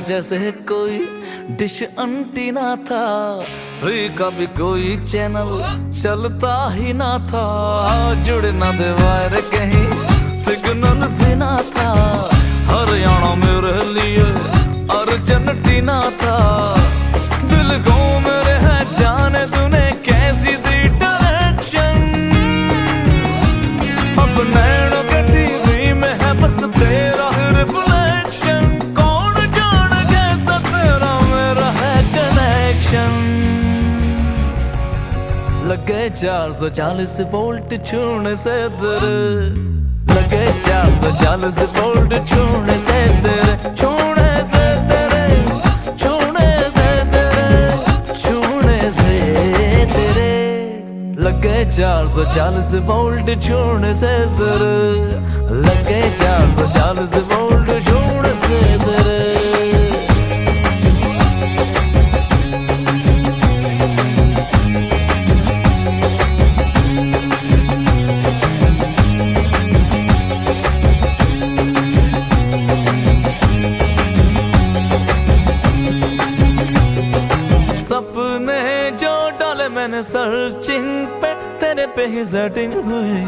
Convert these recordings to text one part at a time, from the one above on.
जैसे कोई dish antenna था, फ्री का भी कोई चैनल चलता ही ना था, जुड़ना दे वायर कहीं सिग्नल भी ना था, हरियाणा मेरे लिए अर्जेंटीना था, दिल को मेरे है जाने तूने कैसी दी डायरेक्शन, अब नैनों के टीवी में है बस तेरा रिफ्लेक्शन, लगे 440 वोल्ट छूने से तेरे, लगे 440 वोल्ट छूने से तेरे, छूने से तेरे, छूने से तेरे, छूने से तेरे, लगे 440 वोल्ट छूने से तेरे, लगे 440 वोल्ट छूने से तेरे। सपने जो डाले मैंने सर्चिंग पे, तेरे पे ही सेटिंग हुई,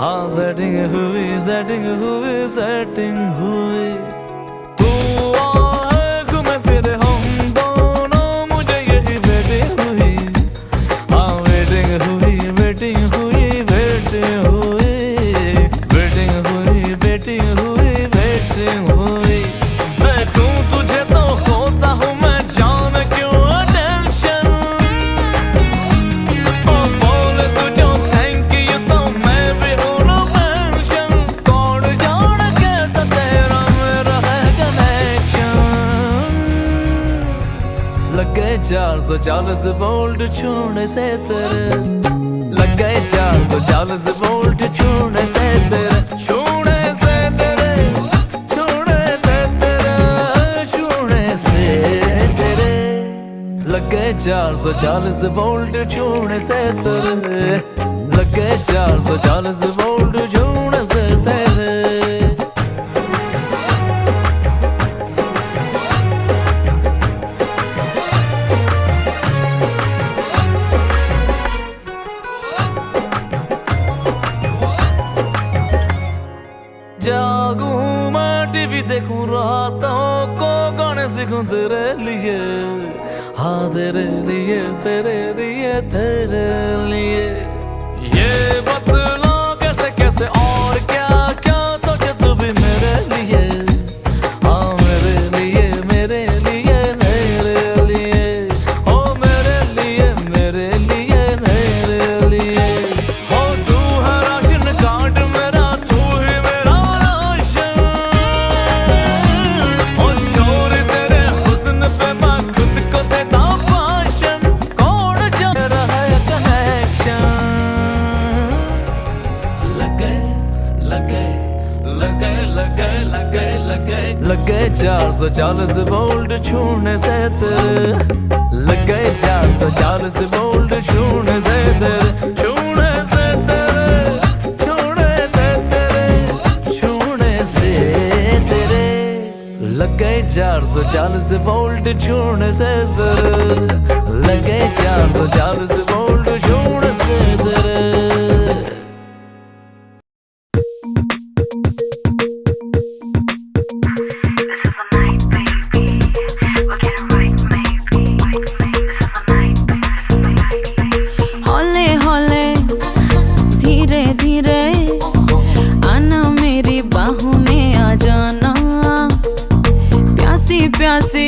हाँ सेटिंग हुई, सेटिंग हुई, सेटिंग हुई, तू आए घूमे फिरे हम दोनों, मुझे यही वेटिंग हुई, हाँ वेटिंग हुई, वेटिंग हुई, वेटिंग हुई, वेटिंग हुई, वेटिंग हुई, वेटिंग हुई, देखूं तुझे तो होता हूँ मैं जान क्यों टेंशन, ओ बोले तुझे थैंक यू तो मैं भी हूँ नो पेंशन, कौन जाने कैसा तेरा मेरा है कनेक्शन, लगे 440 वोल्ट छूने से तेरे, लगे 440 वोल्ट छूने से तेरे, छूने से तेरे, छूने से तेरे, छूने से तेरे, लगे 440 वोल्ट छूने से तेरे, लगे 440 वोल्ट छूने से तेरे। जागूं मैं टीवी देखूं रातों को, गाने सीखूं तेरे लिए, हाँ तेरे लिए, तेरे लिए, तेरे लिए, ये बतला कैसे कैसे और क्या क्या सोचे तू भी मेरे लिए, हाँ मेरे लिए, मेरे लिए, मेरे लिए, ओ मेरे लिए, मेरे लिए, मेरे लिए, हो तू है राशन कार्ड मेरा, तू ही मेरा राशन, ओ छोड़ तेरे हुस्न पे मैं खुद को देता भाषण, कौन जा रहा है कनेक्शन, लगे लगे लगे लगे लगे लगे लगे 440 वोल्ट छूने से तेरे, लगे 440 वोल्ट छूने से तेरे, छूने से तेरे, छूने से तेरे, छूने से तेरे, लगे 440 वोल्ट छूने से तेरे, लगे 440 वोल्ट छूने से तेरे। हौले हौले धीरे धीरे आना मेरी बाहों में आ जाना, प्यासी प्यासी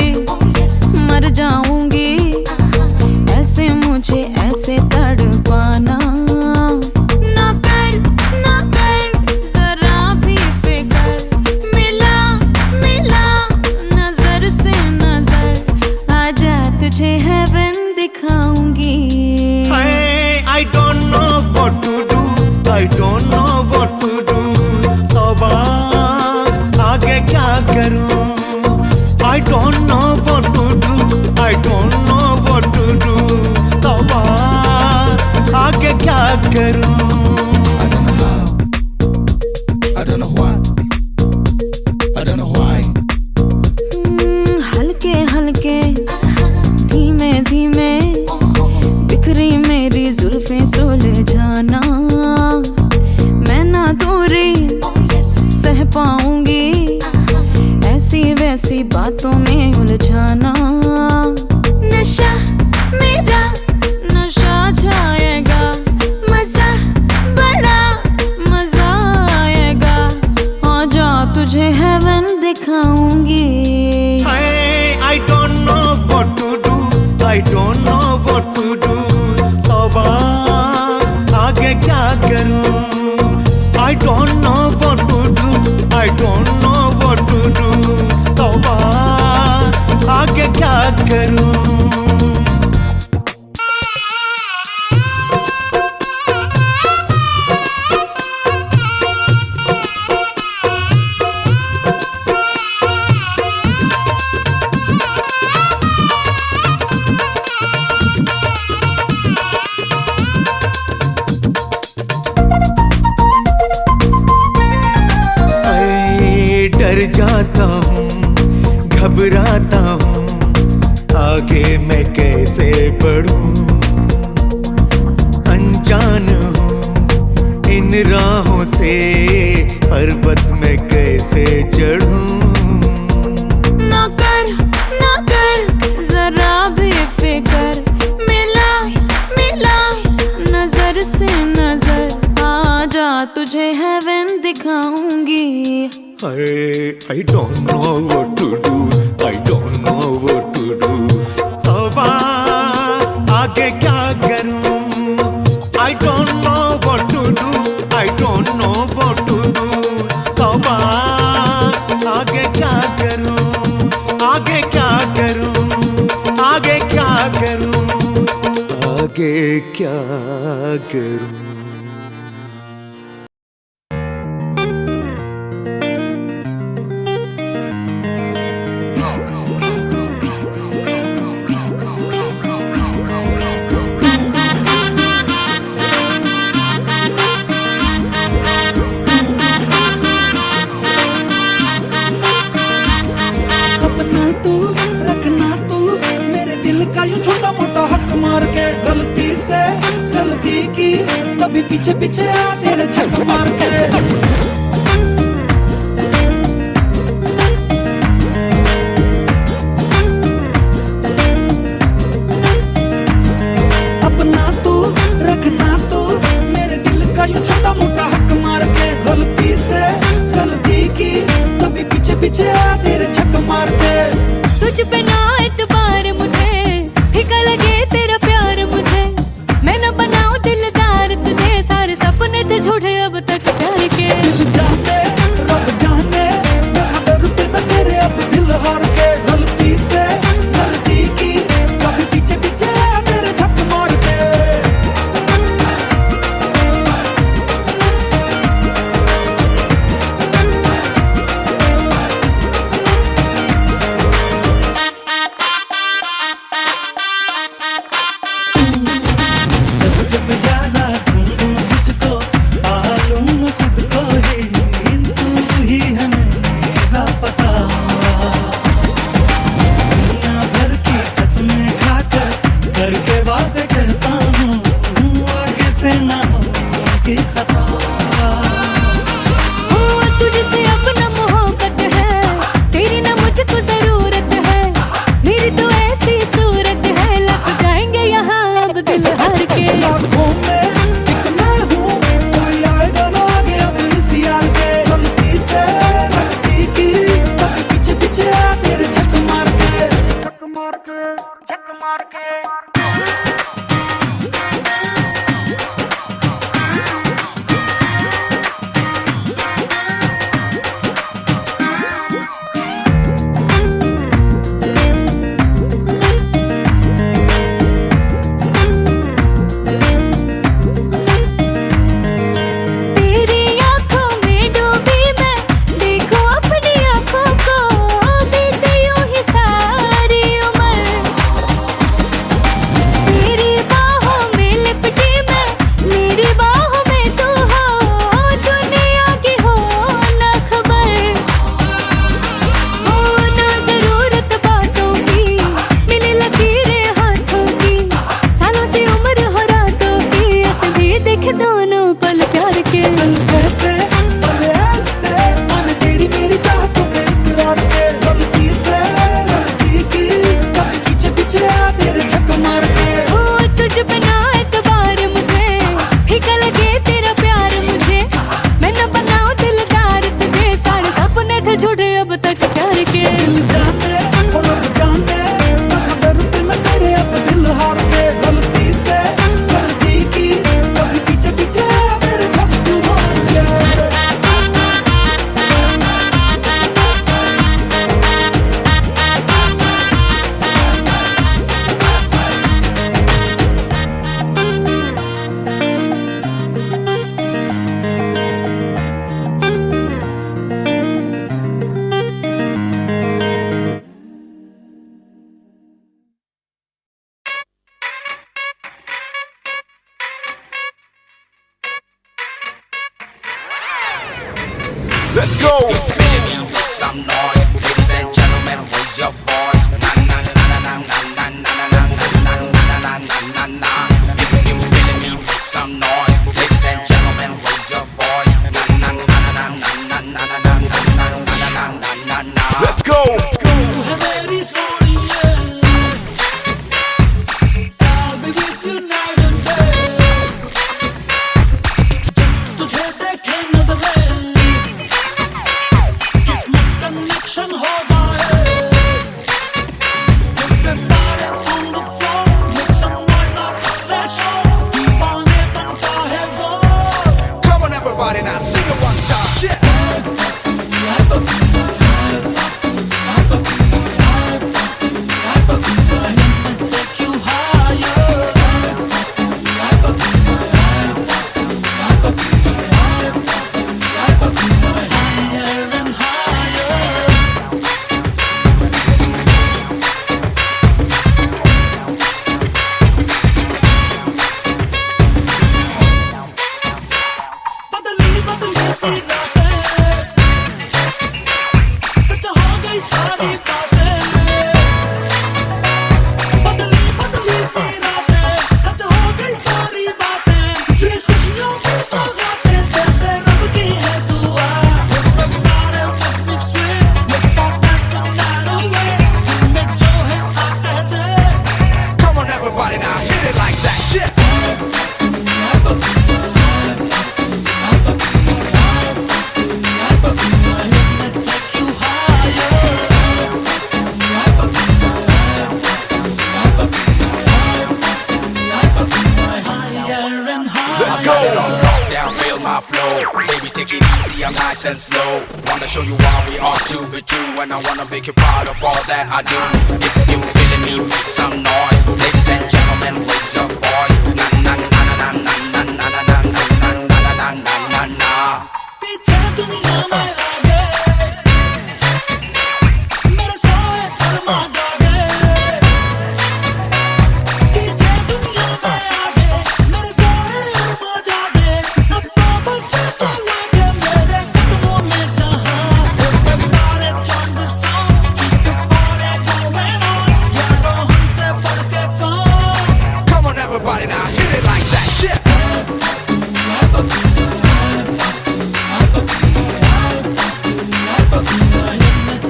मर जाऊंगी, ऐसे मुझे ऐसे तड़पाना, ना कर जरा भी फिकर, मिला मिला नजर से नजर, आजा तुझे है I don't know what to do, I don't know what to do. तौबा आगे क्या करूं? I don't know how, I don't know what, I don't know why. हल्के हल्के धीमे धीमे बिखरी मेरी जुल्फें सुलझाना, मैं ना दूरी सह पाऊंगी ऐसी वैसी बातों में उलझाना। नशा मेरा नशा छाएगा, मजा बड़ा मजा आएगा, आजा तुझे हेवन दिखाऊंगी। I don't know what to do, I don't know what to do. तौबा आगे क्या करूं? I don't know what to do, I don't know what to do. तौबा आगे क्या करूं? डर जाता हूँ, घबराता हूँ, आगे मैं कैसे बढ़ूं? अनजान हूँ इन राहों से, पर्वत में कैसे चढ़ूं? ना कर जरा भी फिकर, मिला मिला नजर से नजर, आजा तुझे हेवन दिखाऊंगी। I don't know what to do, I don't know what to do. तौबा आगे क्या करूं? I don't know what to do, I don't know what to do. तौबा आगे क्या करूं? आगे क्या करूं? आगे क्या करूं? आगे क्या करूं? रखना तू मेरे दिल का यूं छोटा मोटा हक मार के, गलती से गलती की तभी पीछे पीछे आ तेरे झक मार के। अपना तू रखना तू मेरे दिल का यूं छोटा मोटा हक मार के, गलती से गलती की तभी पीछे पीछे आ तेरे झक मार के। तुझ पे ना एतबार मुझे, फीका लगे तेरा प्यार मुझे, मैं न बनाऊं दिलदार तुझे, सारे सपने थे झूठे अब तक Let's go. It's Billy, make some noise. Ladies and gentlemen, raise your voice. Na na na na na na na na na na na na na. If Billy, make some noise. Ladies and gentlemen, raise your voice. Na na na na na na na na na na. Let's go. Let's go. मेरी सोनिए, I'll be with you night and day. तुझे देखे नजरे, किस्मत connection हो जाए. Everybody on the floor, make some noise out there, show. दीवाने बनता है जोर. Come on, everybody, now sing it one time. Yeah. Take you higher. Higher and higher. बदली बदली सी रातें, सच हो गई सारी बातें. बदली बदली सी रातें, सच हो गई सारी बातें. ये खुशियों की सौगातें जैसे रब की है दुआ. Everybody with me sweet, let's all dance the night away. में जो है आ कह दे. Come on, everybody, now hit it like that. Yeah. Take you higher. Higher and higher. Let's go. Down, feel my flow. Baby, take it easy, I'm nice and slow. Wanna show you why we are two be two, and I wanna make you proud of all that I do. If you feeling me, make some noise. Ladies and gentlemen, raise your voice. Na na na na na na na na na na na na na na na. पीछे दुनिया में आगे, मेरे साए अरमा जागे. पीछे दुनिया में आगे, मेरे साए अरमा जागे. अब बाबा से लागे मेरे कदमों में जहां. Everybody join the song, keep the party going on. यारों हमसे बढ़ के कौन? Come on, everybody, now hit it like that. Yeah.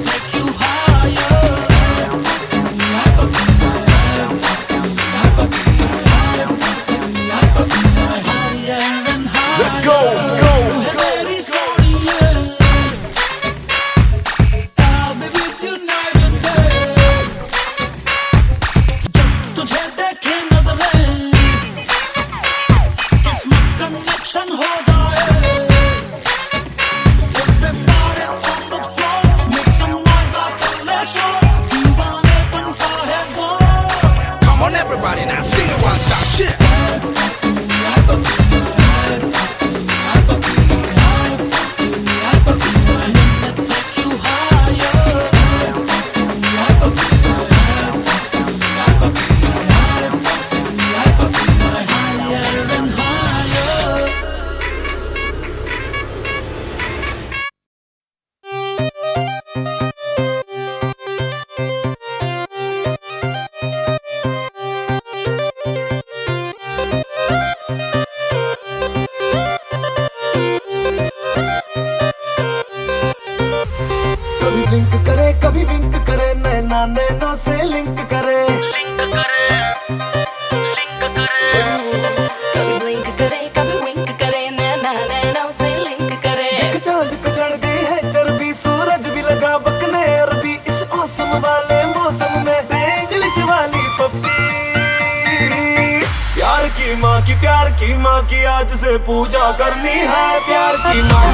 Take you higher. Higher and higher. Let's go. Let's go. Let's go. मेरी सोनिए, I'll be with you night and day. जब तुझे देखे नजरे, किस्मत कनेक्शन हो जाए. Everybody on the floor, make some noise out there, show. दीवाने बनता है जोर. Come on, everybody, now sing it one time. Yeah. Take you higher. Higher and higher. कभी ब्लिंक करे कभी विंक करे, नैना नैनों से लिंक करे. कभी ब्लिंक करे कभी विंक करे, नैना नैनों से लिंक करे. एक चांद को चढ़ गई है चर्बी, सूरज भी लगा बकने अरबी. इस औसम वाले मौसम में दे इंग्लिश वाली पप्पी. प्यार की माँ की आज से पूजा करनी है. प्यार की माँ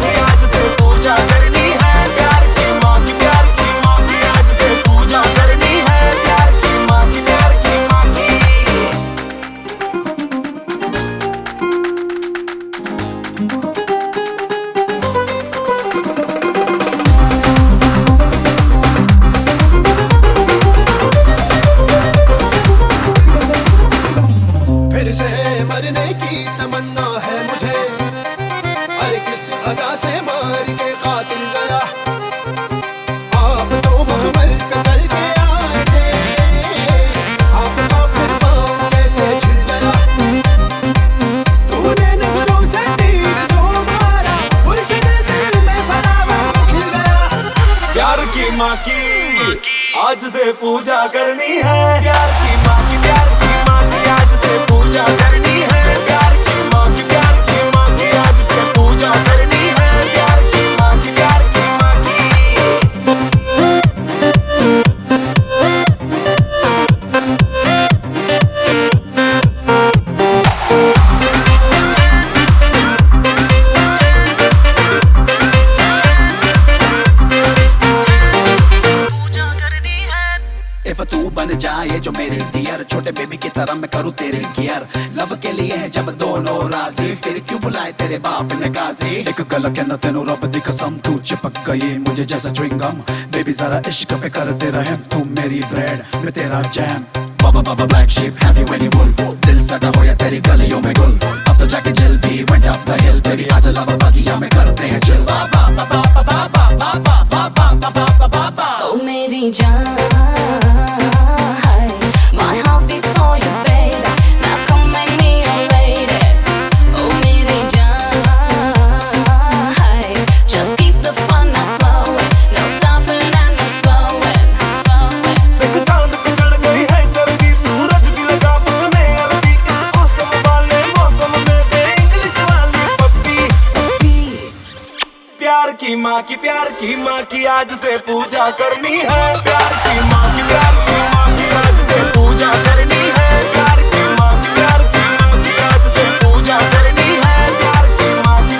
की आज से पूजा करनी है. प्यार की माँ की आज से पूजा करनी है. प्यार की माँ की मरने की तमन्ना है मुझे, अरे किस अदा से मार आज से पूजा करनी है प्यार की माँ की आज से पूजा करनी है प्यार की माँ की आज से पूजा करनी है प्यार की माँ की If तू बन जाए जो मेरी डियर छोटे बेबी की तरह मैं करूँ तेरी केयर लव के लिए है जब दोनों राजी फिर क्यों बुलाए तेरे बाप ने गाजी एक गल कहना तेनू रब दी कसम तू चिपक गई मुझे जैसा च्युइंगम बेबी जरा इश्क पे करते रहे तू मेरी ब्रेड मैं तेरा jam Baba baa baa black ship heavy when you bull दिल सटा हो या तेरी गलियों में गुल अब तो जाके जल भी went up the hill baby आज लव बगिया में करते हैं चिल बाबा बाबा बाबा बाबा बाबा बाबा बाबा बाबा ओ मेरी जान, my heart beats for you, baby. Now come make me your lady. Oh मेरी जान, just keep the fun now flowing. No stopping and no slowing. देख चांद पे चढ़ गई है चर्बी सूरज भी लगा अपने अरबी इस मौसम वाले मौसम में दे इंग्लिश वाली पप्पी प्यार की माँ की आज से पूजा करनी है प्यार की माँ की आज से पूजा करनी है प्यार की माँ की आज से पूजा करनी है प्यार की माँ की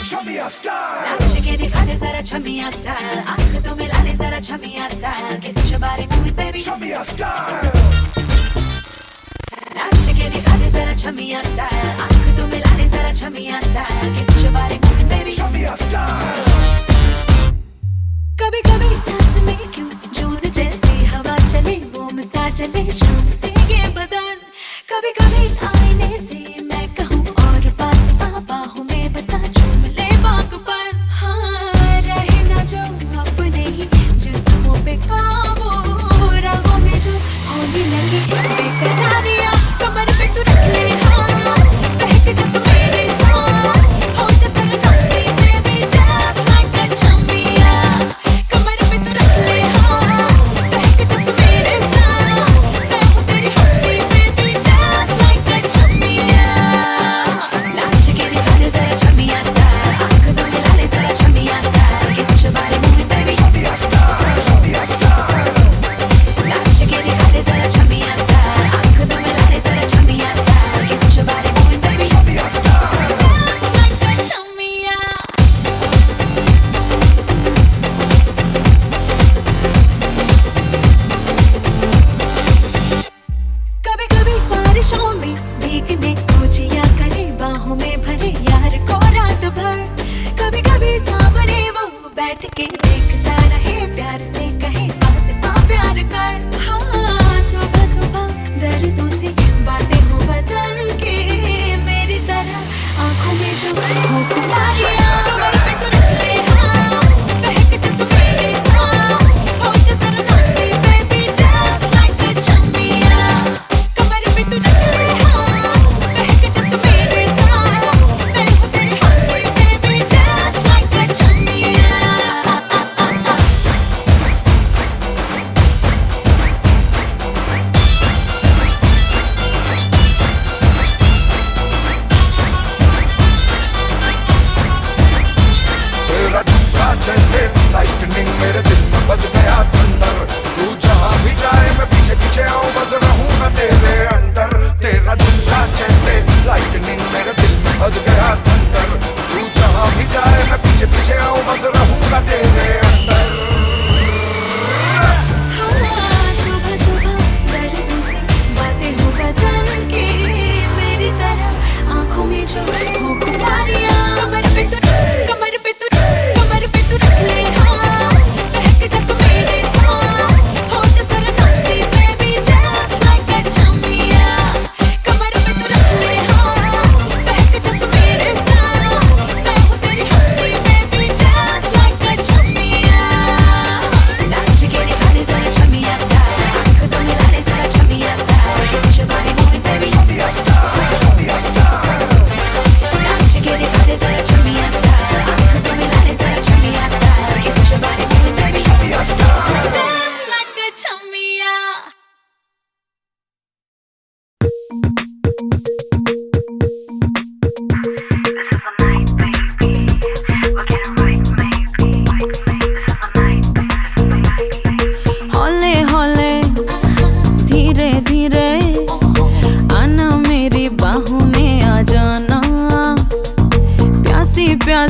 नाच के दिखा दे जरा छमिया स्टाइल आंख तो मिला ले जरा छमिया style get your body moving baby नाच के दिखा दे जरा छमिया स्टाइल आंख तो मिला ले जरा छमिया style get your body moving baby कभी कभी सांस में क्यों जून जैसी हवा चले वो मसा चले शाम से ये बदन कभी कभी आईने से मैं कहूँ और पास बाहों में बसा झूम ले बागबान हाँ रहे ना जो अपने ही जिस्मों पे काबू राहों में जो होने लगी बेकरारियाँ कमर पे तू रख ले हाँ बहक जा तू मेरे साथ हो जा Sarnami baby just like a चमिया कमर पे तू रख ले हाँ बहक जा तू मेरे साथ मैं हूँ तेरी हड्डी baby just like a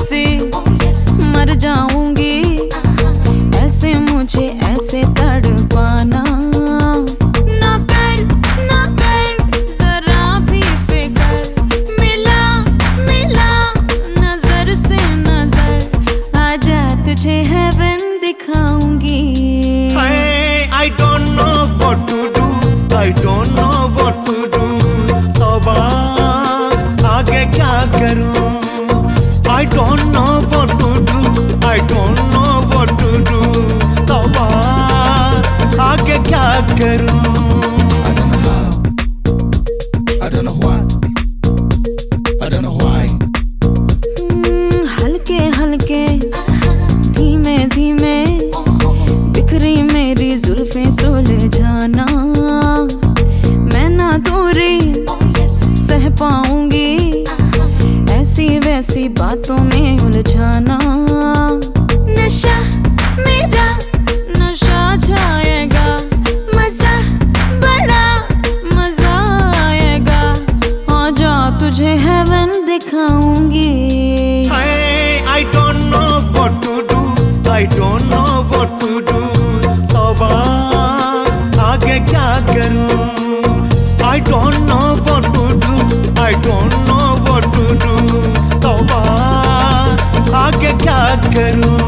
सी मर जाऊंगी, ऐसे मुझे ऐसे तड़पाना। ना कर जरा भी फिकर, मिला नजर से नजर, आजा तुझे हेवन दिखाऊंगी। I don't know what to do, I don't know what to do। तौबा आगे क्या करूं? I don't know what to do, I don't know what to do। तौबा आगे क्या करूं? I don't know how, I don't know what, I don't know why। हल्के हल्के धीमे धीमे बिखरी मेरी जुल्फें सुलझाना। मैं ना दूरी सह पाऊंगी, ऐसी वैसी बातों में उलझाना। नशा मेरा नशा छाएगा, मजा बड़ा मजा आएगा, आजा तुझे हेवन दिखाऊंगी। I don't know what to do, I don't know what to do। तौबा आगे क्या करूं? I don't know what to do, I don't know what to do। तौबा आगे क्या करूं?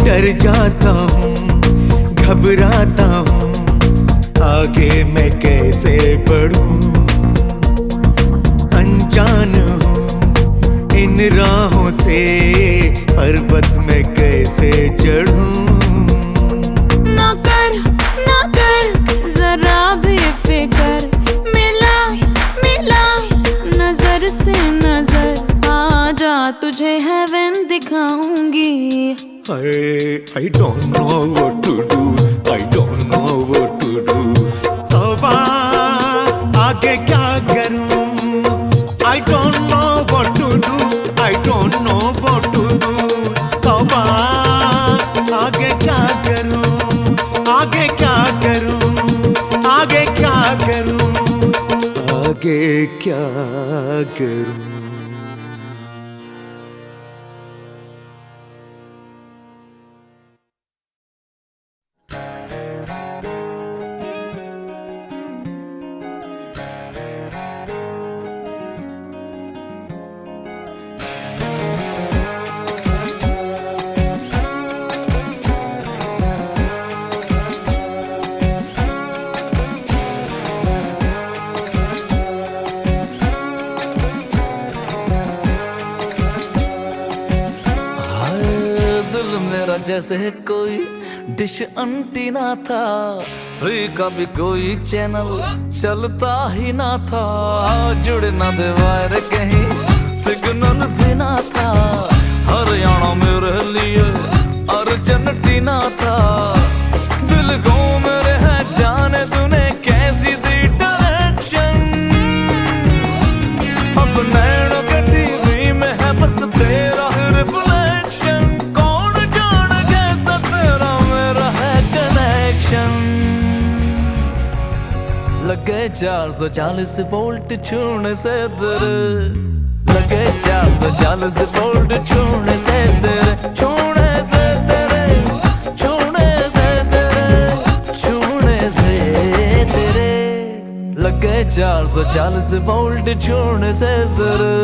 डर जाता हूँ, घबराता हूँ, आगे मैं कैसे बढ़ूं? अनजान हूँ इन राहों से, पर्वत में कैसे चढ़ूं? ना कर जरा भी फिकर, मिला नजर से नजर, आजा तुझे हेवन दिखाऊंगी। I don't know what to do, I don't know what to do। तौबा आगे क्या करूं? I don't know what to do, I don't know what to do। तौबा आगे क्या करूं? आगे क्या करूं? आगे क्या करूं? आगे क्या करूं? जैसे कोई डिश अंटीना था, फ्री का भी कोई चैनल चलता ही ना था, जुड़े ना दे वायर कहीं सिग्नल भी ना था, हरियाणा मेरे लिए अर्जेंटीना था, दिल को मेरे है जाने तूने कैसी दी डायरेक्शन, अब नैनों के टीवी में है बस तेरा रिफ्लेक्शन, लगे 440 वोल्ट छूने से तेरे, लगे 440 वोल्ट छूने से तेरे, छूने से तेरे, छूने से तेरे, छूने से तेरे, लगे 440 वोल्ट छूने से तेरे,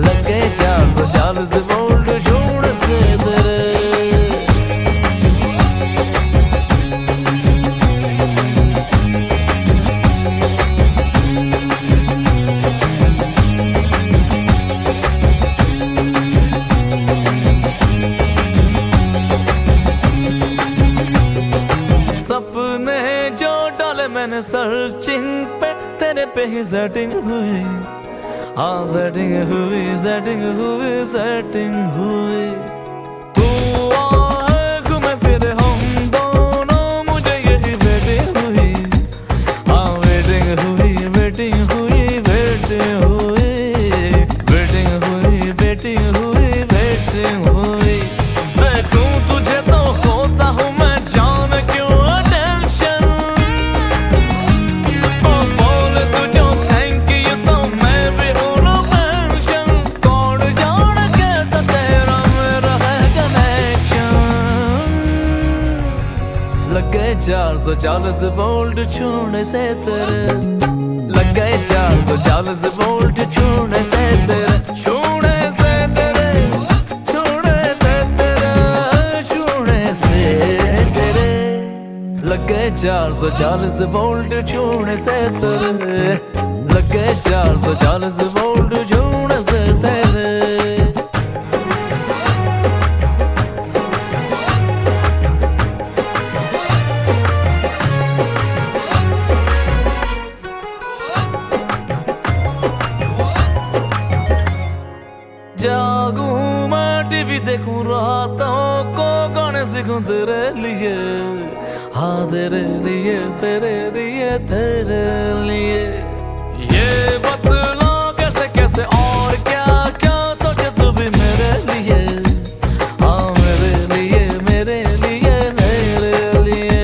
लगे 440 वोल्ट छूने से तेरे। मैंने सर्चिंग पे तेरे पे ही सेटिंग हुई, हाँ सेटिंग हुई, सेटिंग हुई, सेटिंग हुई। तू आए घूमे फिरे हम दोनों, मुझे ये गए 440 वोल्ट छूने से तेरे, लग गए 440 वोल्ट छूने से तेरे, छूने से तेरे, छूने से तेरे, छूने से तेरे, लग गए 440 वोल्ट छूने से तेरे, लग गए 440 वोल्ट छूने से तेरे। जागूं मैं टीवी देखूं रातों को गाने सीखूं तेरे लिए, हाँ तेरे लिए, तेरे लिए, तेरे लिए। ये बतला कैसे कैसे और क्या क्या सोचे तू भी मेरे लिए, हाँ मेरे लिए, मेरे लिए, मेरे लिए,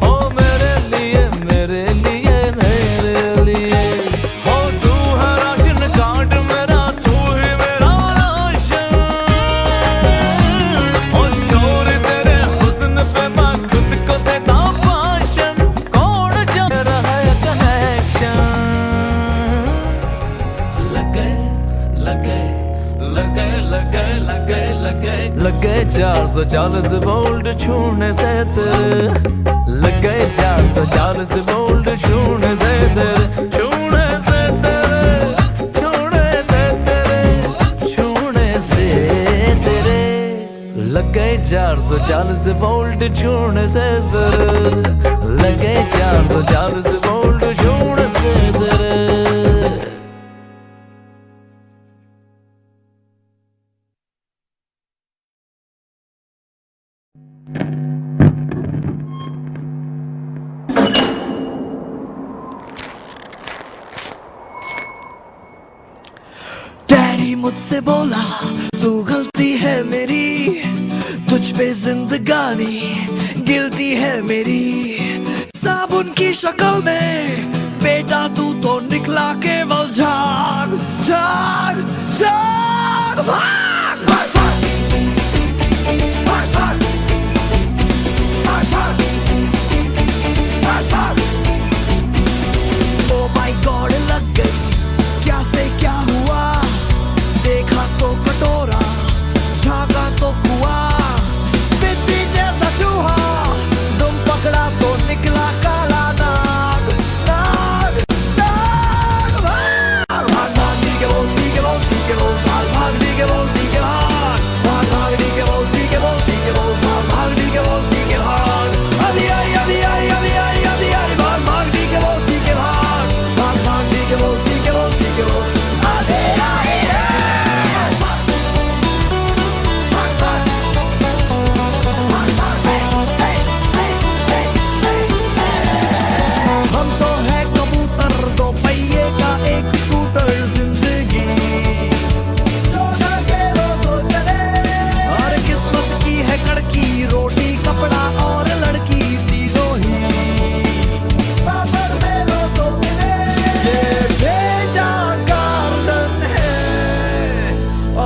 ओ मेरे लिए, मेरे लिए, मेरे लिए। हो तू है राशन कार्ड मेरा, तू ही मेरा राशन, ओ चोर तेरे हुस्न पे मैं खुद को देता भाषण, कौन जा रहा है कनेक्शन। लग गए, लग गए, लग गए, लग गए, लग गए, लग गए, लग गए 440 वोल्ट छूने से तेरे, लग गए 440 वोल्ट छूने से तेरे, छूने से तेरे, छूने से तेरे, छूने से तेरे, लग गए 440 वोल्ट छूने से तेरे, लग गए 440 वोल्ट छूने से तेरे। डैडी मुझसे बोला तू गलती है मेरी, तुझ पे जिंदगानी गिल्टी है मेरी। साबुन की शक्ल में बेटा तू तो निकला केवल झाग, झाग, झाग, भाग, भाग, भाग, भाग, भाग, भाग, भाग, भाग, भाग। ओ माय गॉड लग गई क्या से क्या हुआ, देखा तो कटोरा, झांका तो कुआं, बिल्ली जैसा चूहा, तुम पकड़ा तो निकला काला नाग, नाग, नाग, भाग, भाग, भाग, डी के बोस, डी के बोस, डी के बोस, भाग, भाग, डी के बोस, डी के भाग, भाग, भाग, डी के बोस, डी के बोस, डी के बोस, भाग, भाग, डी के बोस, डी के भाग, अभी आई, अभी आई, अभी आई, अभी आई, भाग, भाग, डी के बोस, डी के भाग, भाग, भाग, डी के बोस, डी के बोस, डी के बोस, अभी आई। हम तो है कबूतर दो पहिए का एक स्कूटर जिंदगी, जोड़ा के लो तो चले, और किस्मत की है कड़की, रोटी कपड़ा और लड़की तीनों ही, बाबर में लो तो मिले। ये भेजा गार्डन है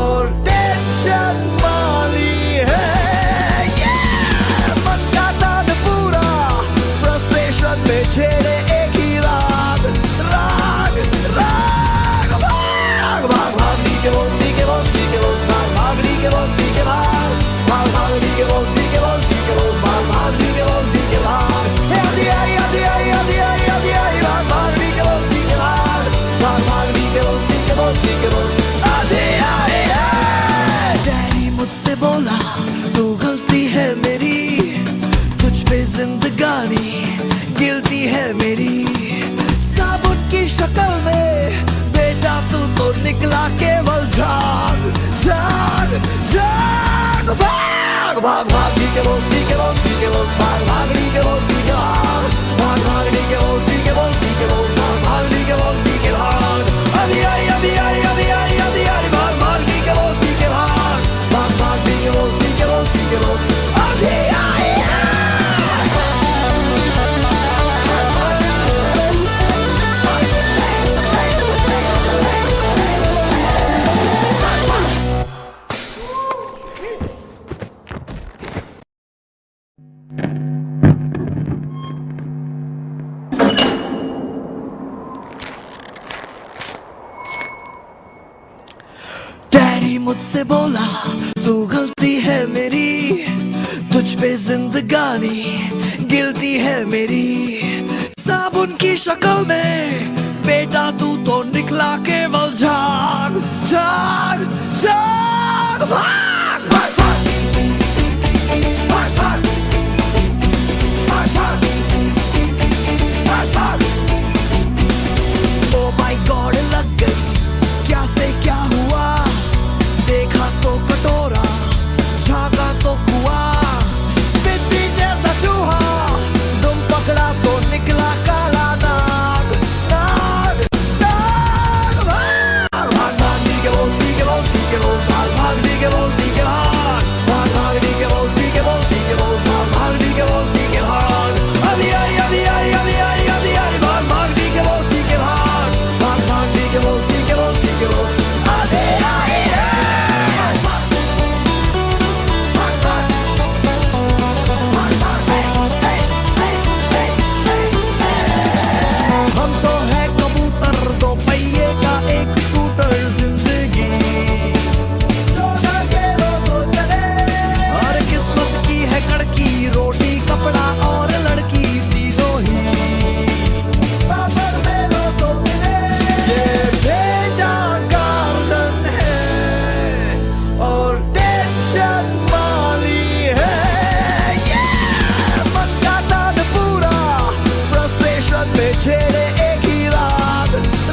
और टेंशन माली है, मन का तान पूरा फ्रस्ट्रेशन में छेड़े एक ही राग, राग, राग, भाग, भाग, भाग, डी के बोस, डी के बोस, डी के बोस, भाग, भाग, डी के बोस, डी के भाग, भाग, भाग, डी के बोस, डी के बोस, डी के बोस, भाग, भाग, डी के बोस, डी के भाग, आधी आई, आधी आई, आधी आई, आधी आई, भाग, भाग, डी के बोस, डी के भाग, भाग, भाग, डी के बोस, डी के बोस, डी के बोस, आधी आई। डैडी मुझसे बोला तू गलती है मेरी, तुझ पे जिंदगानी गिल्टी है मेरी। साबुन की शक्ल में बेटा तू तो निकला केवल झाग, झाग, झाग, भाग, भाग, भाग, डी के बोस, डी के बोस, डी के बोस, भाग, भाग, डी के बोस, डी के भाग, भाग, भाग, डी के बोस, डी के बोस, डी के बोस, भाग, भाग, डी के बोस, डी के भाग, अभी आई, अभी आई, अभी आई, अभी आई, भाग, भाग, डी के बोस, डी के भाग, भाग, भाग, डी के बोस, डी के बोस, डी के बोस, अभी आई। मुझसे बोला तू गलती है मेरी, तुझ पे जिंदगानी गिल्टी है मेरी। साबुन की शक्ल में बेटा तू तो निकला केवल झाग झाग झाग। भाग भाग भाग भाग भाग भाग भाग भाग भाग। ओ माय गॉड लग गई क्या से क्या हुआ, देखा तो कटोरा झांका तो कुआं। बिल्ली जैसा चूहा तुम पकड़ा तो निकला काला नाग नाग नाग। भाग भाग भाग दी के बोस दी के बोस दी के बोस। भाग भाग दी के बोस दी के भाग। भाग भाग दी के बोस दी के बोस दी के बोस। भाग भाग दी के बोस दी के भाग। अभी आई अभी आई अभी आई अभी आई। भाग भाग दी के बोस दी के भाग। भाग भाग दी के बोस दी के बोस दी के बोस। अभी आई हम तो है कबूतर दो पहिए का एक स्कूटर जिंदगी। तो चले और किस्मत की है कड़की, रोटी कपड़ा और लड़की तीनों ही। तो मिले ये भेजा गार्डन है और टेंशन मारी है। मन का तान पूरा फ्रस्ट्रेशन में छेड़े एक ही राग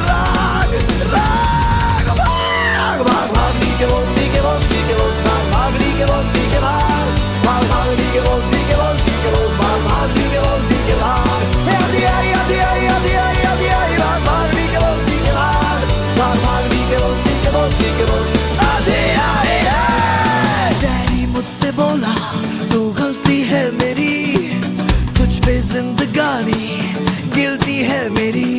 राग राग। भाग भाग भाग दी के बोस दी के बोस दी के बोस। भाग भाग दी के बोस दी के भाग। भाग भाग दी के बोस दी के बोस दी के बोस। भाग भाग दी के बोस दी के भाग। आधी आई आधी आई आधी आई आधी आई। भाग भाग दी के बोस दी के भाग। भाग भाग दी के बोस दी के बोस दी के बोस। आधी आई आई। डैडी मुझसे बोला तू गलती है मेरी, तुझ पे जिंदगानी गिल्टी है मेरी।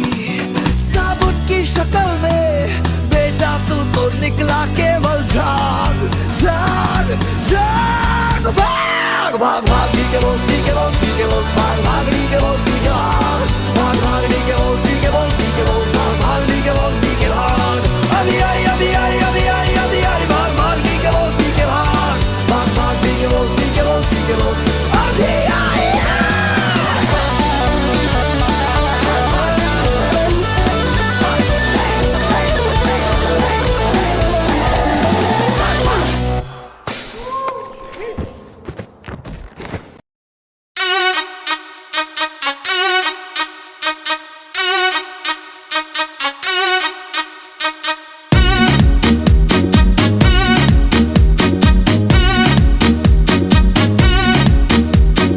साबुन की शक्ल में बेटा तू तो निकला केवल झाग झाग झाग। भाग भाग भाग दी के बोस दी के बोस दी के बोस। भाग भाग दी के बोस दी के भाग। भाग भाग दी के बोस दी के बोस दी के बोस। भाग भाग दी के बोस दी के भाग। अभी आई अभी आई अभी आई अभी आई। भाग भाग दी के बोस दी के भाग। भाग भाग दी के बोस दी के बोस दी के बोस। अभी आई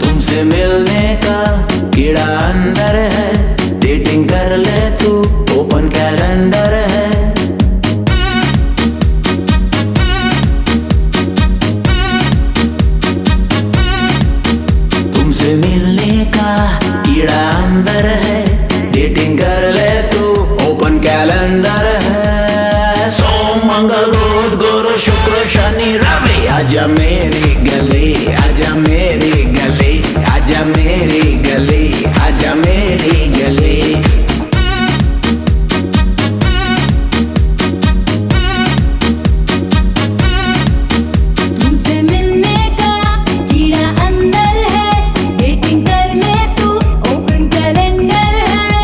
तुमसे मिलने का कीड़ा अंदर है, डेटिंग कर ले तू ओपन कैलेंडर है। तुमसे मिलने का कीड़ा अंदर है, डेटिंग कर ले तू ओपन कैलेंडर है। सोम मंगल बुध गुरु शुक्र शनि रवि आजा मेरी गली, आजा मेरी गली, आजा मेरी गली, आजा मेरी गली। तुमसे मिलने का कीड़ा अंदर है, डेटिंग कर ले तू ओपन कैलेंडर है।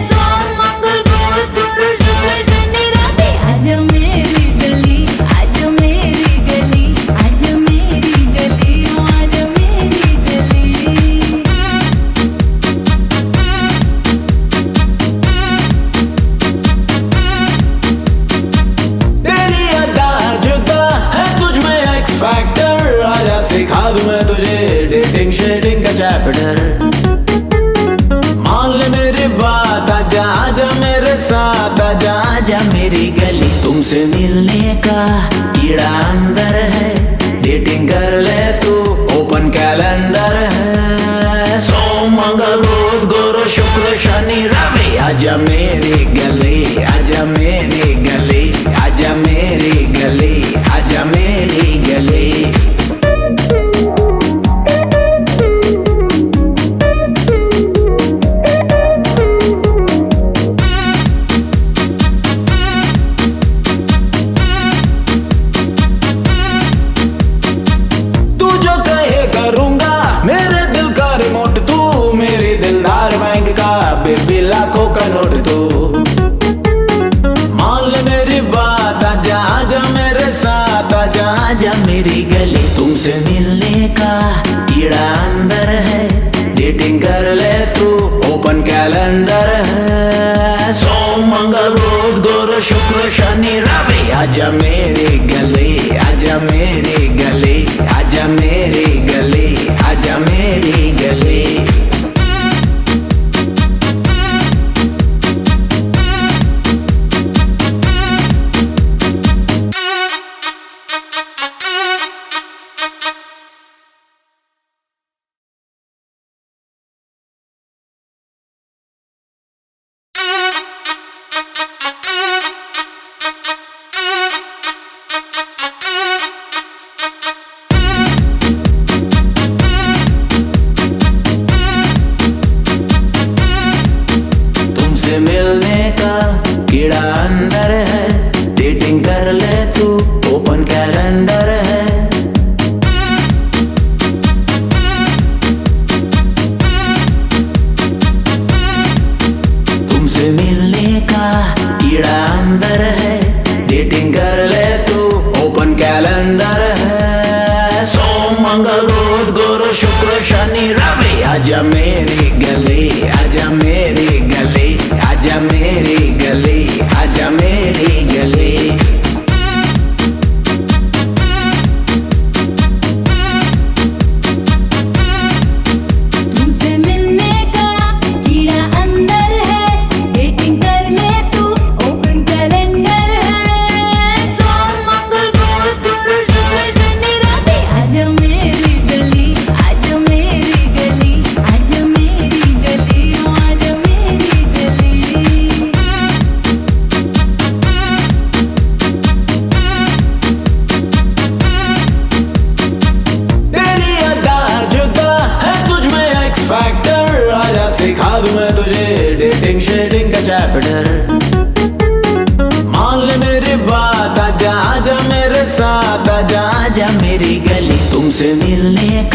सोम मंगल बुध गुरु शुक्र शनि रवि आजा मेरी गली, आजा मेरी गली, आजा मेरी गली, आजा मेरी गली। तेरी अदा जुदा है तुझ में एक्स फैक्टर, आजा सिखा दूं मैं तुझे डेटिंग शेडिंग का चैप्टर। मान ले मेरी बात, आजा आजा मेरे साथ, आजा आजा मेरी गली। तुमसे मिलने का कीड़ा अंदर है, डेटिंग कर ले तू ओपन कैलेंडर है। सोम मंगल बुध गुरु शुक्र शनि रवि आजा मेरी गली, आजा मेरी गली, आजा मेरी गली, आजा मेरी गली। तुमसे मिलने का कीड़ा अंदर है, डेटिंग कर ले तू, ओपन कैलेंडर है। सोम मंगल बुध गुरु शुक्र शनि रवि, आजा मेरी गली, आजा मेरी गली, आजा मेरी गली, आजा मेरी गली। तुमसे मिलने का कीड़ा अंदर है, डेटिंग कर ले तू, ओपन कैलेंडर है। तुमसे मिलने का कीड़ा अंदर है, डेटिंग कर ले तू, ओपन कैलेंडर है। सोम मंगल बुध गुरु शुक्र शनि रवि, आजा मेरी गली, आजा मेरी गली, आजा मेरी गली, आजा मेरी गली। तुमसे मिलने का कीड़ा अंदर है, डेटिंग कर ले तू, ओपन कैलेंडर है। सोम मंगल बुध गुरु शुक्र शनि रवि, आजा मेरी गली, आजा मेरी गली, आजा मेरी गली, आजा मेरी गली। तेरी अदा जुदा है, तुझ में एक्स फैक्टर, आजा सिखा दूं मैं तुझे डेटिंग शेडिंग का चैप्टर। मान ले मेरी बात, आजा आजा मेरे साथ, आजा आजा मेरी गली, तुमसे मिलने का